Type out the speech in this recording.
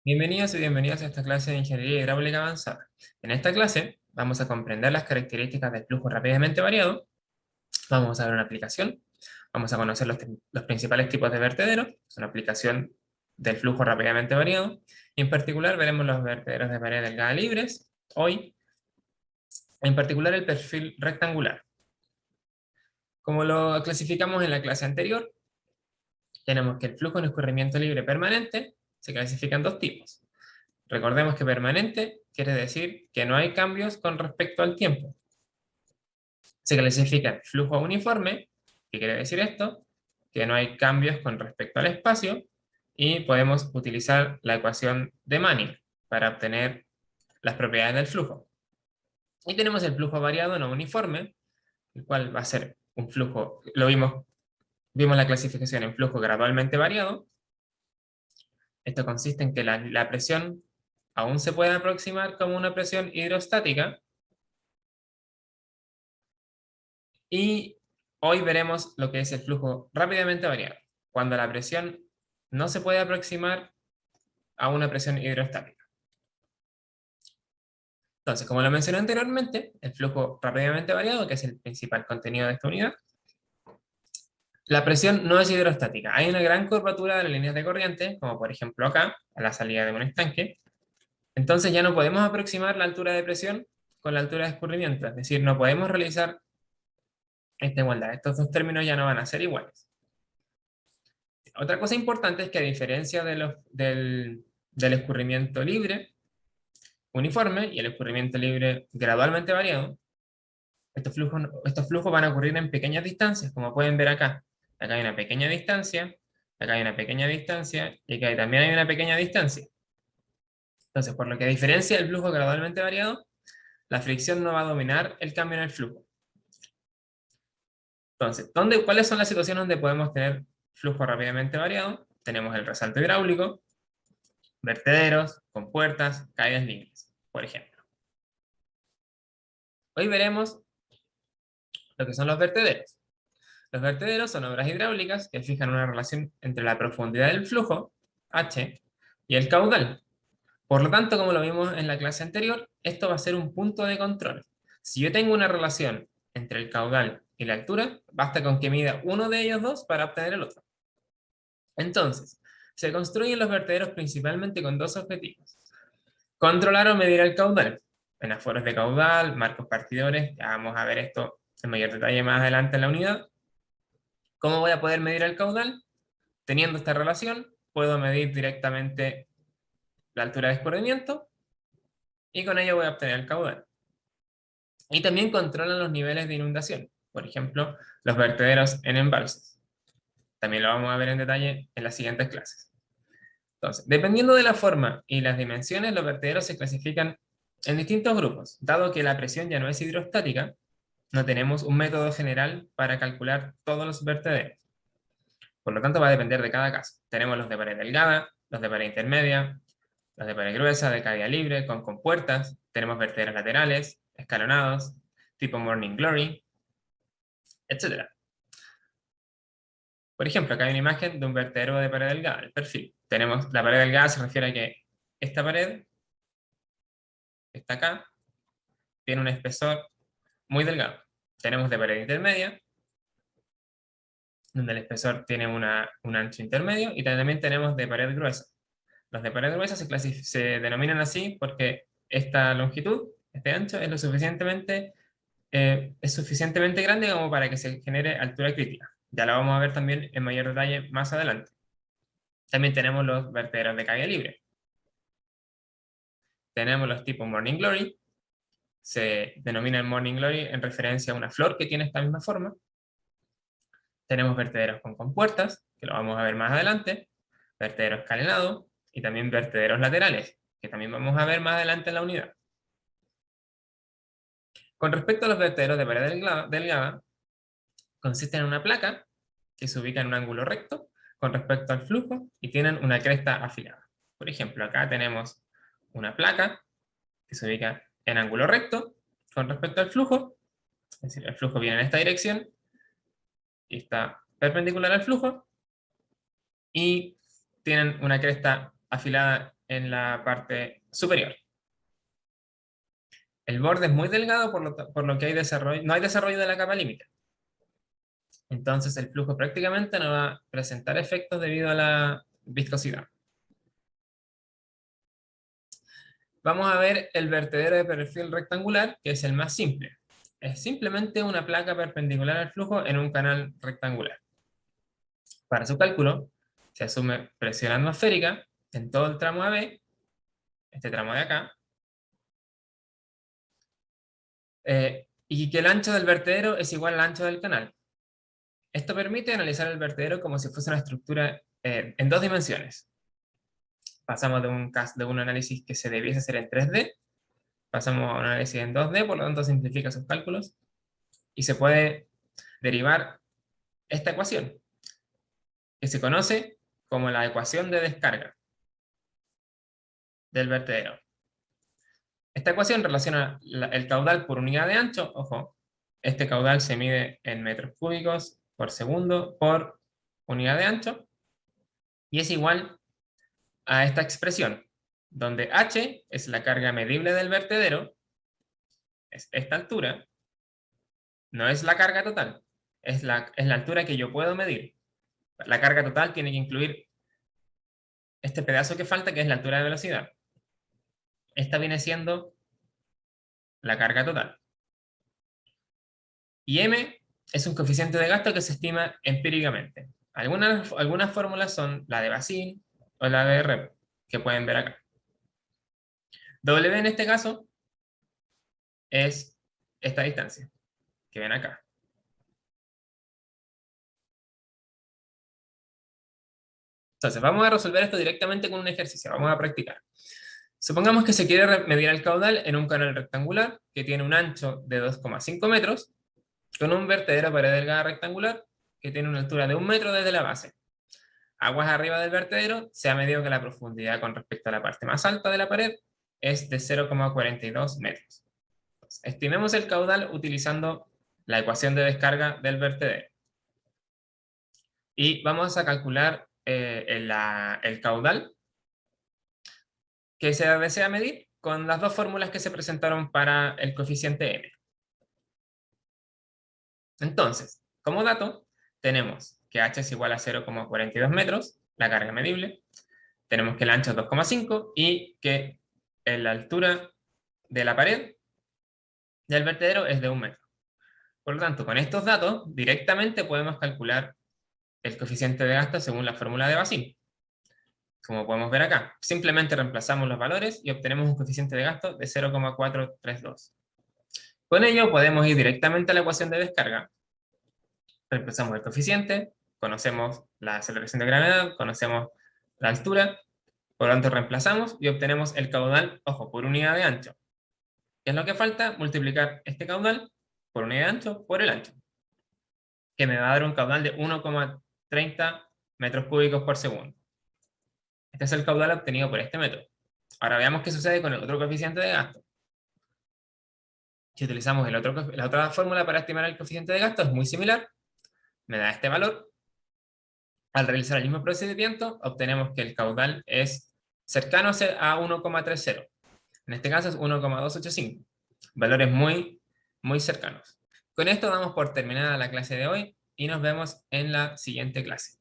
Bienvenidos y bienvenidas a esta clase de Ingeniería Hidráulica Avanzada. En esta clase vamos a comprender las características del flujo rápidamente variado, vamos a ver una aplicación, vamos a conocer los principales tipos de vertederos, es una aplicación del flujo rápidamente variado, y en particular veremos los vertederos de pared delgada libres, hoy, en particular el perfil rectangular. Como lo clasificamos en la clase anterior, tenemos que el flujo en escurrimiento libre permanente se clasifica en dos tipos. Recordemos que permanente quiere decir que no hay cambios con respecto al tiempo. Se clasifica flujo uniforme, ¿qué quiere decir esto? Que no hay cambios con respecto al espacio, y podemos utilizar la ecuación de Manning para obtener las propiedades del flujo. Y tenemos el flujo variado no uniforme, el cual va a ser un flujo, vimos la clasificación en flujo gradualmente variado. Esto consiste en que la presión aún se puede aproximar como una presión hidrostática, y hoy veremos lo que es el flujo rápidamente variado, cuando la presión no se puede aproximar a una presión hidrostática. Entonces, como lo mencioné anteriormente, el flujo rápidamente variado, que es el principal contenido de esta unidad, la presión no es hidrostática. Hay una gran curvatura de las líneas de corriente, como por ejemplo acá, a la salida de un estanque. Entonces ya no podemos aproximar la altura de presión con la altura de escurrimiento, es decir, no podemos realizar esta igualdad. Estos dos términos ya no van a ser iguales. Otra cosa importante es que a diferencia del escurrimiento libre uniforme y el escurrimiento libre gradualmente variado, estos flujos van a ocurrir en pequeñas distancias, como pueden ver acá. Acá hay una pequeña distancia, acá hay una pequeña distancia, y acá también hay una pequeña distancia. Entonces, por lo que a diferencia del flujo gradualmente variado, la fricción no va a dominar el cambio en el flujo. Entonces, ¿cuáles son las situaciones donde podemos tener flujo rápidamente variado? Tenemos el resalto hidráulico, vertederos, compuertas, caídas libres, por ejemplo. Hoy veremos lo que son los vertederos. Los vertederos son obras hidráulicas que fijan una relación entre la profundidad del flujo, H, y el caudal. Por lo tanto, como lo vimos en la clase anterior, esto va a ser un punto de control. Si yo tengo una relación entre el caudal y la altura, basta con que mida uno de ellos dos para obtener el otro. Entonces, se construyen los vertederos principalmente con dos objetivos: controlar o medir el caudal, en aforos de caudal, marcos partidores. Ya vamos a ver esto en mayor detalle más adelante en la unidad. ¿Cómo voy a poder medir el caudal? Teniendo esta relación, puedo medir directamente la altura de escurrimiento, y con ello voy a obtener el caudal. Y también controlan los niveles de inundación, por ejemplo, los vertederos en embalses. También lo vamos a ver en detalle en las siguientes clases. Entonces, dependiendo de la forma y las dimensiones, los vertederos se clasifican en distintos grupos. Dado que la presión ya no es hidrostática, no tenemos un método general para calcular todos los vertederos. Por lo tanto, va a depender de cada caso. Tenemos los de pared delgada, los de pared intermedia, los de pared gruesa, de caída libre, con compuertas. Tenemos vertederos laterales, escalonados, tipo Morning Glory, etc. Por ejemplo, acá hay una imagen de un vertedero de pared delgada, el perfil. Tenemos la pared delgada, se refiere a que esta pared, que está acá, tiene un espesor muy delgado. Tenemos de pared intermedia, donde el espesor tiene un ancho intermedio, y también tenemos de pared gruesa. Los de pared gruesa se denominan así porque esta longitud, este ancho, es suficientemente grande como para que se genere altura crítica. Ya lo vamos a ver también en mayor detalle más adelante. También tenemos los vertederos de caída libre. Tenemos los tipos Morning Glory. Se denomina Morning Glory en referencia a una flor que tiene esta misma forma. Tenemos vertederos con compuertas, que lo vamos a ver más adelante. Vertederos escalonados y también vertederos laterales, que también vamos a ver más adelante en la unidad. Con respecto a los vertederos de pared delgada, consisten en una placa que se ubica en un ángulo recto con respecto al flujo y tienen una cresta afilada. Por ejemplo, acá tenemos una placa que se ubica en ángulo recto con respecto al flujo, es decir, el flujo viene en esta dirección y está perpendicular al flujo, y tienen una cresta afilada en la parte superior. El borde es muy delgado, por lo que no hay desarrollo de la capa límite. Entonces el flujo prácticamente no va a presentar efectos debido a la viscosidad. Vamos a ver el vertedero de perfil rectangular, que es el más simple. Es simplemente una placa perpendicular al flujo en un canal rectangular. Para su cálculo, se asume presión atmosférica en todo el tramo AB, este tramo de acá, y que el ancho del vertedero es igual al ancho del canal. Esto permite analizar el vertedero como si fuese una estructura en dos dimensiones. Pasamos de un análisis que se debiese hacer en 3D, pasamos a un análisis en 2D, por lo tanto simplifica sus cálculos, y se puede derivar esta ecuación, que se conoce como la ecuación de descarga del vertedero. Esta ecuación relaciona el caudal por unidad de ancho, ojo, este caudal se mide en metros cúbicos por segundo por unidad de ancho, y es igual a esta expresión, donde h es la carga medible del vertedero, es esta altura, no es la carga total, es la altura que yo puedo medir. La carga total tiene que incluir este pedazo que falta, que es la altura de velocidad. Esta viene siendo la carga total. Y m es un coeficiente de gasto que se estima empíricamente. Algunas fórmulas son la de Bassin o la de Rep, que pueden ver acá. W en este caso es esta distancia, que ven acá. Entonces, vamos a resolver esto directamente con un ejercicio. Vamos a practicar. Supongamos que se quiere medir el caudal en un canal rectangular que tiene un ancho de 2,5 metros con un vertedero pared delgada rectangular que tiene una altura de 1 metro desde la base. Aguas arriba del vertedero, se ha medido que la profundidad con respecto a la parte más alta de la pared es de 0,42 metros. Entonces, estimemos el caudal utilizando la ecuación de descarga del vertedero. Y vamos a calcular el caudal que se desea medir con las dos fórmulas que se presentaron para el coeficiente m. Entonces, como dato, tenemos que h es igual a 0,42 metros, la carga medible. Tenemos que el ancho es 2,5 y que la altura de la pared del vertedero es de 1 metro. Por lo tanto, con estos datos, directamente podemos calcular el coeficiente de gasto según la fórmula de Bassin. Como podemos ver acá, simplemente reemplazamos los valores y obtenemos un coeficiente de gasto de 0,432. Con ello podemos ir directamente a la ecuación de descarga. Reemplazamos el coeficiente, conocemos la aceleración de gravedad, conocemos la altura, por lo tanto reemplazamos y obtenemos el caudal, ojo, por unidad de ancho. ¿Qué es lo que falta? Multiplicar este caudal por unidad de ancho por el ancho, que me va a dar un caudal de 1,30 metros cúbicos por segundo. Este es el caudal obtenido por este método. Ahora veamos qué sucede con el otro coeficiente de gasto. Si utilizamos la otra fórmula para estimar el coeficiente de gasto, es muy similar. Me da este valor. Al realizar el mismo procedimiento, obtenemos que el caudal es cercano a 1,30. En este caso es 1,285. Valores muy, muy cercanos. Con esto damos por terminada la clase de hoy y nos vemos en la siguiente clase.